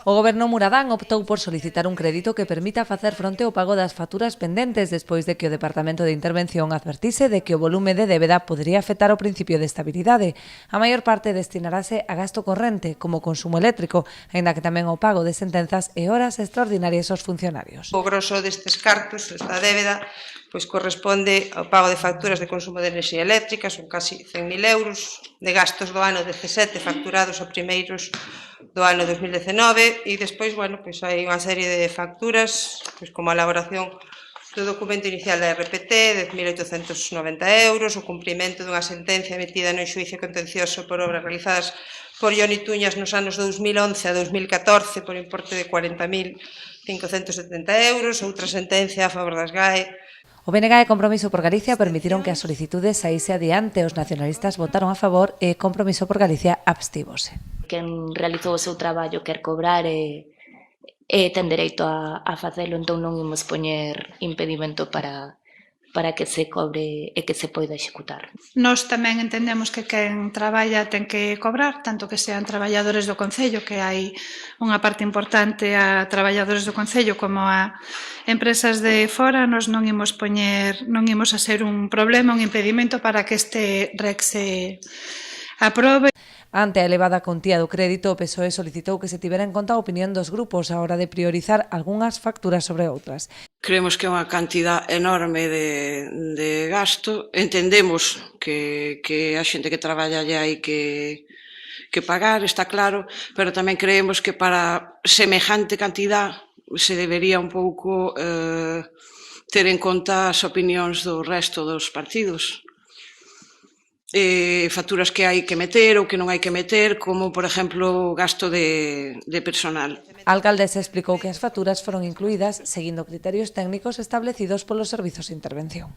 O Goberno muradán optou por solicitar un crédito que permita facer fronte ao pago das facturas pendentes despois de que o Departamento de Intervención advertise de que o volume de débeda podería afectar o principio de estabilidade. A maior parte destinarase a gasto corrente, como consumo eléctrico, aínda que tamén ao pago de sentenzas e horas extraordinarias aos funcionarios. O grosso destes cartos, esta débeda, pois corresponde ao pago de facturas de consumo de enerxía eléctrica, son casi 100.000 euros, de gastos do ano 17 facturados a primeiros do ano 2019 e despois, bueno, pois hai unha serie de facturas, pois como a elaboración do documento inicial da RPT, 10.890 euros, o cumprimento dunha sentencia emitida no xuízo contencioso por obras realizadas por Ioni Tuñas nos anos 2011 a 2014 por importe de 40.570 euros, outra sentencia a favor das GAE. O BNG e Compromiso por Galicia permitiron que a solicitude saíse adiante. Os nacionalistas votaron a favor e Compromiso por Galicia abstívose. Quen realizou o seu traballo quer cobrar e ten dereito a facelo, entón non imos poñer impedimento para que se cobre e que se poida executar. Nós tamén entendemos que quen traballa ten que cobrar, tanto que sean traballadores do Concello, que hai unha parte importante a traballadores do Concello como a empresas de fora. Nós non imos a ser un problema, un impedimento para que este REC se aprobe. Ante a elevada contía do crédito, o PSOE solicitou que se tivera en conta a opinión dos grupos á hora de priorizar algunhas facturas sobre outras. Creemos que é unha cantidad enorme de gasto. Entendemos que a xente que traballa allá hai que pagar, está claro, pero tamén creemos que para semejante cantidad se debería un pouco ter en conta as opinións do resto dos partidos. Facturas que hai que meter ou que non hai que meter, como, por exemplo, o gasto de personal. A alcaldesa explicou que as facturas foron incluídas seguindo criterios técnicos establecidos polos servizos de intervención.